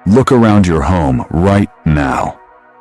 Look around your home right now.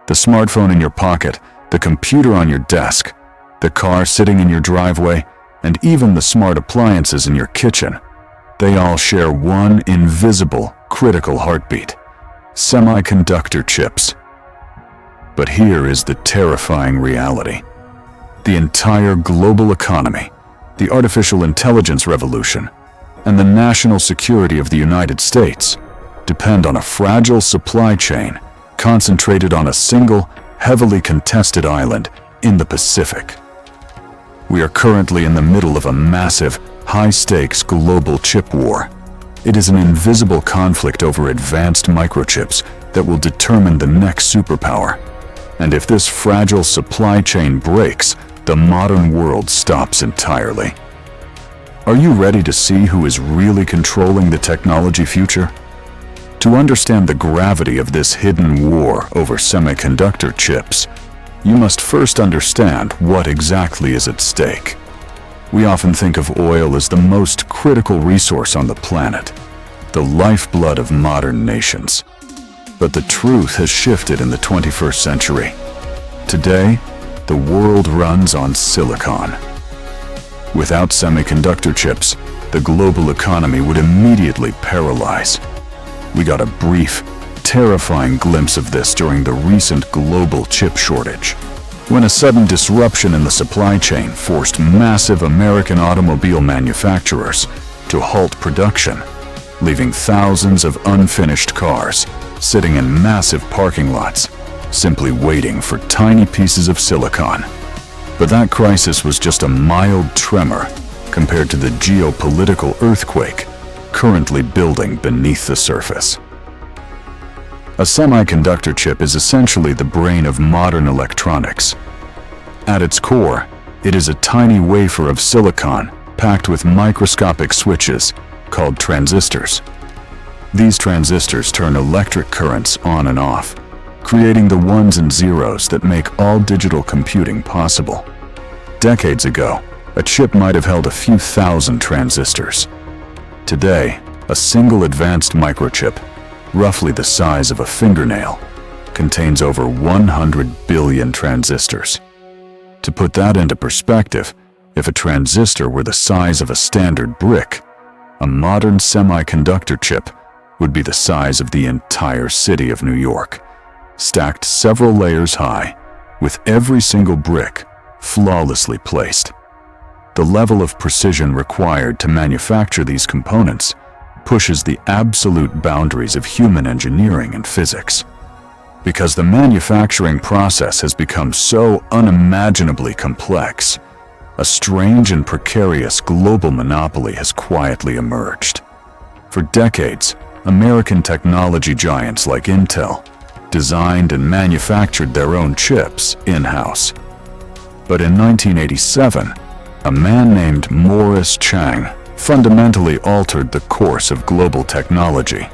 The smartphone in your pocket, the computer on your desk, the car sitting in your driveway, and even the smart appliances in your kitchen. They all share one invisible, critical heartbeat: semiconductor chips. But here is the terrifying reality. The entire global economy, the artificial intelligence revolution, and the national security of the United States depend on a fragile supply chain concentrated on a single, heavily contested island in the Pacific. We are currently in the middle of a massive, high-stakes global chip war. It is an invisible conflict over advanced microchips that will determine the next superpower. And if this fragile supply chain breaks, the modern world stops entirely. Are you ready to see who is really controlling the technology future? To understand the gravity of this hidden war over semiconductor chips, you must first understand what exactly is at stake. We often think of oil as the most critical resource on the planet, the lifeblood of modern nations. But the truth has shifted in the 21st century. Today, the world runs on silicon. Without semiconductor chips, the global economy would immediately paralyze. We got a brief, terrifying glimpse of this during the recent global chip shortage, when a sudden disruption in the supply chain forced massive American automobile manufacturers to halt production, leaving thousands of unfinished cars sitting in massive parking lots, simply waiting for tiny pieces of silicon. But that crisis was just a mild tremor compared to the geopolitical earthquake currently building beneath the surface. A semiconductor chip is essentially the brain of modern electronics. At its core, it is a tiny wafer of silicon packed with microscopic switches called transistors. These transistors turn electric currents on and off, creating the ones and zeros that make all digital computing possible. Decades ago, a chip might have held a few thousand transistors. Today, a single advanced microchip, roughly the size of a fingernail, contains over 100 billion transistors. To put that into perspective, if a transistor were the size of a standard brick, a modern semiconductor chip would be the size of the entire city of New York, stacked several layers high, with every single brick flawlessly placed. The level of precision required to manufacture these components pushes the absolute boundaries of human engineering and physics. Because the manufacturing process has become so unimaginably complex, a strange and precarious global monopoly has quietly emerged. For decades, American technology giants like Intel designed and manufactured their own chips in-house. But in 1987, a man named Morris Chang fundamentally altered the course of global technology.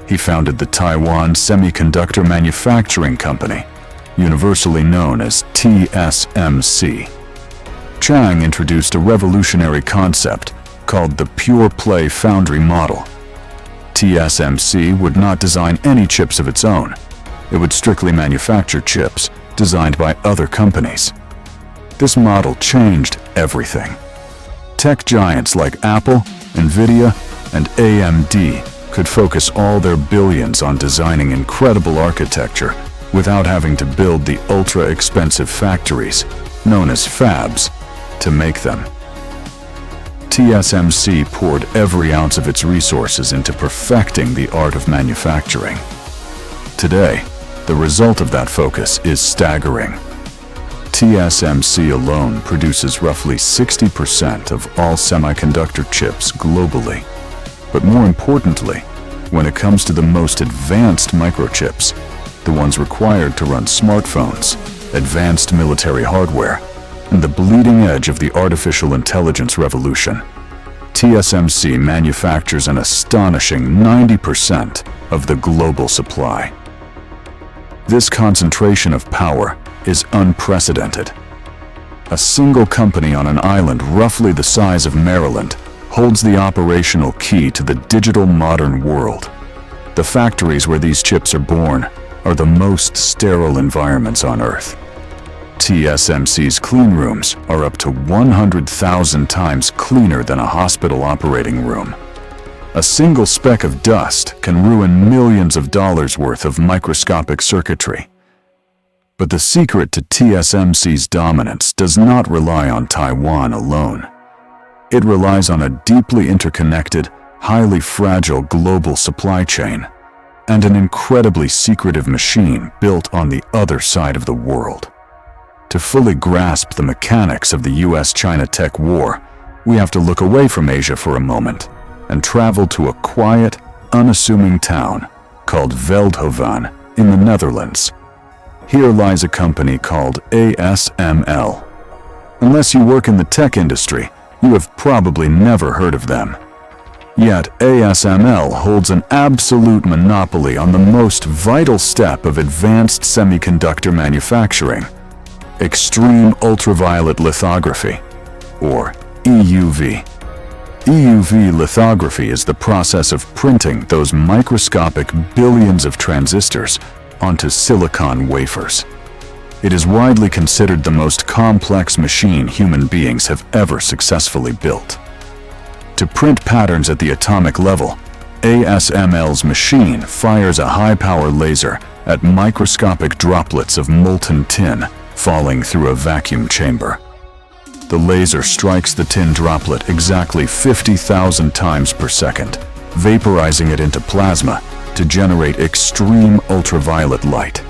He founded the Taiwan Semiconductor Manufacturing Company, universally known as TSMC. Chang introduced a revolutionary concept called the pure play foundry model. TSMC would not design any chips of its own. It would strictly manufacture chips designed by other companies. This model changed everything. Tech giants like Apple, NVIDIA, and AMD could focus all their billions on designing incredible architecture without having to build the ultra-expensive factories, known as fabs, to make them. TSMC poured every ounce of its resources into perfecting the art of manufacturing. Today, the result of that focus is staggering. TSMC alone produces roughly 60% of all semiconductor chips globally. But more importantly, when it comes to the most advanced microchips, the ones required to run smartphones, advanced military hardware, and the bleeding edge of the artificial intelligence revolution, TSMC manufactures an astonishing 90% of the global supply. This concentration of power is unprecedented. A single company on an island roughly the size of Maryland holds the operational key to the digital modern world. The factories where these chips are born are the most sterile environments on Earth. TSMC's clean rooms are up to 100,000 times cleaner than a hospital operating room. A single speck of dust can ruin millions of dollars worth of microscopic circuitry. But the secret to TSMC's dominance does not rely on Taiwan alone. It relies on a deeply interconnected, highly fragile global supply chain and an incredibly secretive machine built on the other side of the world. To fully grasp the mechanics of the US-China tech war, we have to look away from Asia for a moment and travel to a quiet, unassuming town called Veldhoven in the Netherlands. Here lies a company called ASML. Unless you work in the tech industry, you have probably never heard of them. Yet ASML holds an absolute monopoly on the most vital step of advanced semiconductor manufacturing: extreme ultraviolet lithography, or EUV. EUV lithography is the process of printing those microscopic billions of transistors onto silicon wafers. It is widely considered the most complex machine human beings have ever successfully built. To print patterns at the atomic level, ASML's machine fires a high-power laser at microscopic droplets of molten tin falling through a vacuum chamber. The laser strikes the tin droplet exactly 50,000 times per second, vaporizing it into plasma to generate extreme ultraviolet light.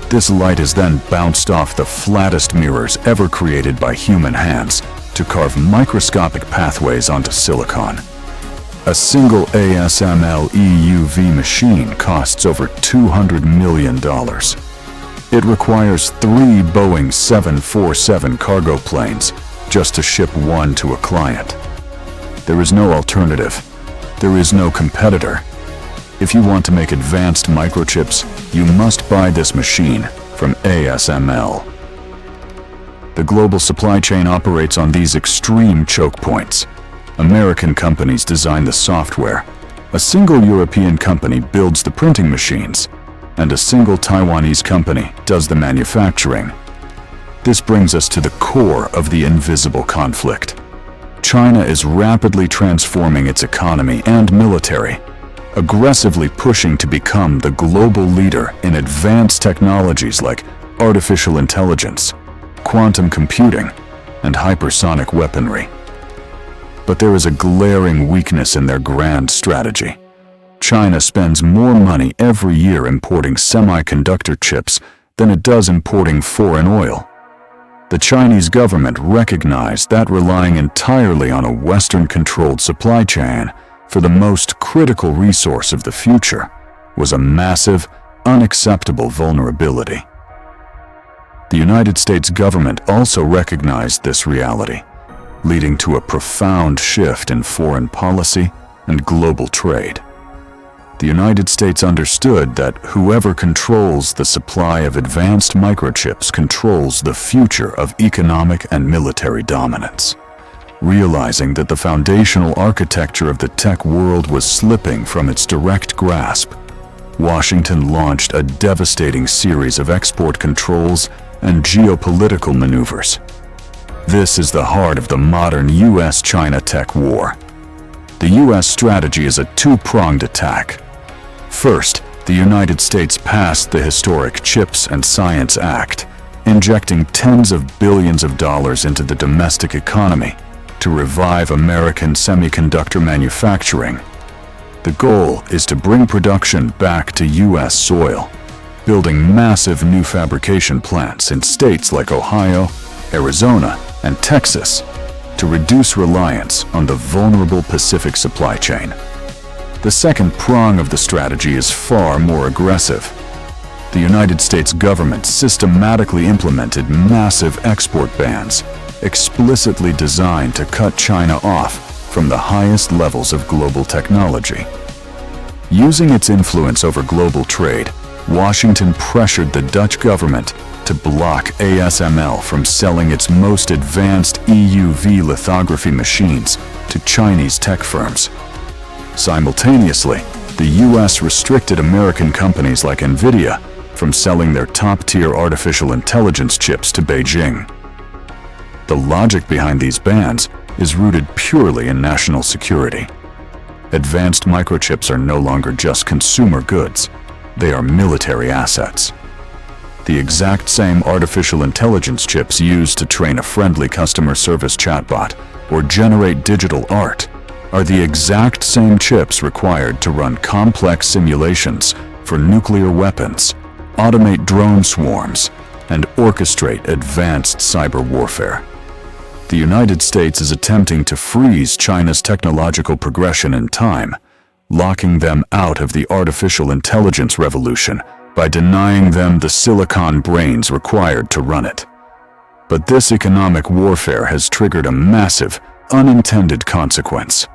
This light is then bounced off the flattest mirrors ever created by human hands to carve microscopic pathways onto silicon. A single ASML EUV machine costs over $200 million. It requires 3 Boeing 747 cargo planes just to ship one to a client. There is no alternative. There is no competitor. If you want to make advanced microchips, you must buy this machine from ASML. The global supply chain operates on these extreme choke points. American companies design the software, a single European company builds the printing machines, and a single Taiwanese company does the manufacturing. This brings us to the core of the invisible conflict. China is rapidly transforming its economy and military, aggressively pushing to become the global leader in advanced technologies like artificial intelligence, quantum computing, and hypersonic weaponry. But there is a glaring weakness in their grand strategy. China spends more money every year importing semiconductor chips than it does importing foreign oil. The Chinese government recognized that relying entirely on a Western-controlled supply chain for the most critical resource of the future was a massive, unacceptable vulnerability. The United States government also recognized this reality, leading to a profound shift in foreign policy and global trade. The United States understood that whoever controls the supply of advanced microchips controls the future of economic and military dominance. Realizing that the foundational architecture of the tech world was slipping from its direct grasp, Washington launched a devastating series of export controls and geopolitical maneuvers. This is the heart of the modern US-China tech war. The US strategy is a two-pronged attack. First, the United States passed the historic CHIPS and Science Act, injecting tens of billions of dollars into the domestic economy to revive American semiconductor manufacturing. The goal is to bring production back to US soil, building massive new fabrication plants in states like Ohio, Arizona, and Texas to reduce reliance on the vulnerable Pacific supply chain. The second prong of the strategy is far more aggressive. The United States government systematically implemented massive export bans, explicitly designed to cut China off from the highest levels of global technology. Using its influence over global trade, Washington pressured the Dutch government to block ASML from selling its most advanced EUV lithography machines to Chinese tech firms. Simultaneously, the US restricted American companies like NVIDIA from selling their top-tier artificial intelligence chips to Beijing. The logic behind these bans is rooted purely in national security. Advanced microchips are no longer just consumer goods, they are military assets. The exact same artificial intelligence chips used to train a friendly customer service chatbot or generate digital art are the exact same chips required to run complex simulations for nuclear weapons, automate drone swarms, and orchestrate advanced cyber warfare. The United States is attempting to freeze China's technological progression in time, locking them out of the artificial intelligence revolution by denying them the silicon brains required to run it. But this economic warfare has triggered a massive, unintended consequence.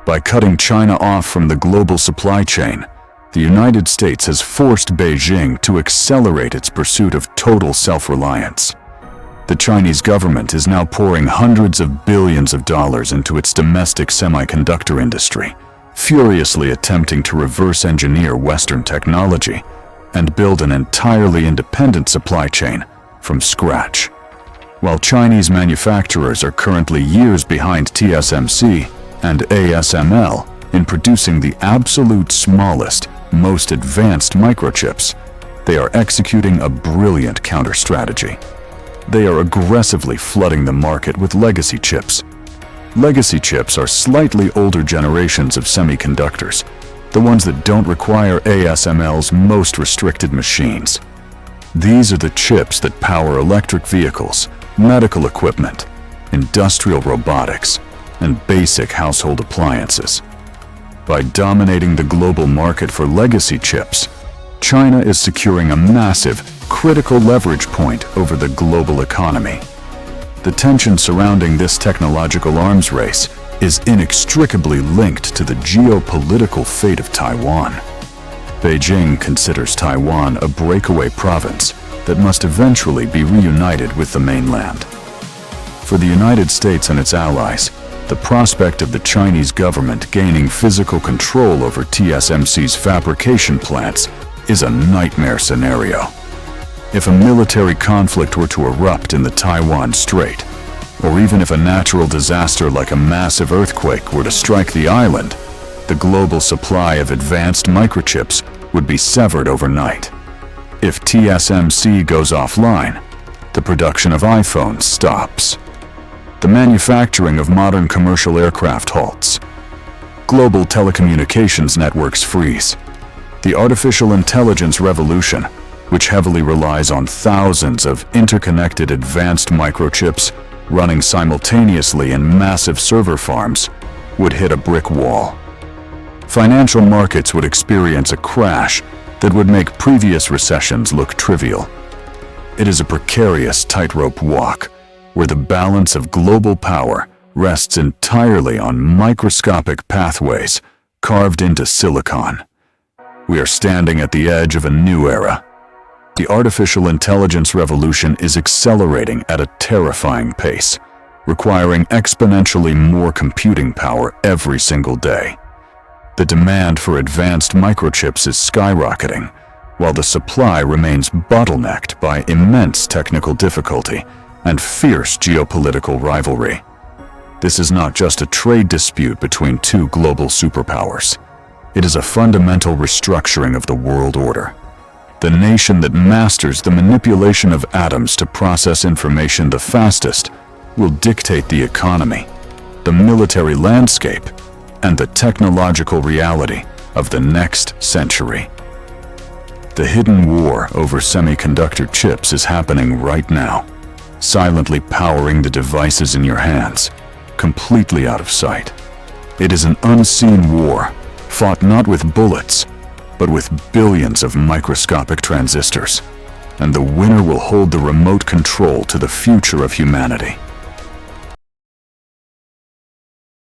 By cutting China off from the global supply chain, the United States has forced Beijing to accelerate its pursuit of total self-reliance. The Chinese government is now pouring hundreds of billions of dollars into its domestic semiconductor industry, furiously attempting to reverse engineer Western technology and build an entirely independent supply chain from scratch. While Chinese manufacturers are currently years behind TSMC and ASML in producing the absolute smallest, most advanced microchips, they are executing a brilliant counter-strategy. They are aggressively flooding the market with legacy chips. Legacy chips are slightly older generations of semiconductors, the ones that don't require ASML's most restricted machines. These are the chips that power electric vehicles, medical equipment, industrial robotics, and basic household appliances. By dominating the global market for legacy chips, China is securing a massive, critical leverage point over the global economy. The tension surrounding this technological arms race is inextricably linked to the geopolitical fate of Taiwan. Beijing considers Taiwan a breakaway province that must eventually be reunited with the mainland. For the United States and its allies, the prospect of the Chinese government gaining physical control over TSMC's fabrication plants is a nightmare scenario. If a military conflict were to erupt in the Taiwan Strait, or even if a natural disaster like a massive earthquake were to strike the island, the global supply of advanced microchips would be severed overnight. If TSMC goes offline, the production of iPhones stops. The manufacturing of modern commercial aircraft halts. Global telecommunications networks freeze. The artificial intelligence revolution, which heavily relies on thousands of interconnected advanced microchips running simultaneously in massive server farms, would hit a brick wall. Financial markets would experience a crash that would make previous recessions look trivial. It is a precarious tightrope walk, where the balance of global power rests entirely on microscopic pathways carved into silicon. We are standing at the edge of a new era. The artificial intelligence revolution is accelerating at a terrifying pace, requiring exponentially more computing power every single day. The demand for advanced microchips is skyrocketing, while the supply remains bottlenecked by immense technical difficulty and fierce geopolitical rivalry. This is not just a trade dispute between two global superpowers. It is a fundamental restructuring of the world order. The nation that masters the manipulation of atoms to process information the fastest will dictate the economy, the military landscape, and the technological reality of the next century. The hidden war over semiconductor chips is happening right now, silently powering the devices in your hands, completely out of sight. It is an unseen war, fought not with bullets, but with billions of microscopic transistors, and the winner will hold the remote control to the future of humanity.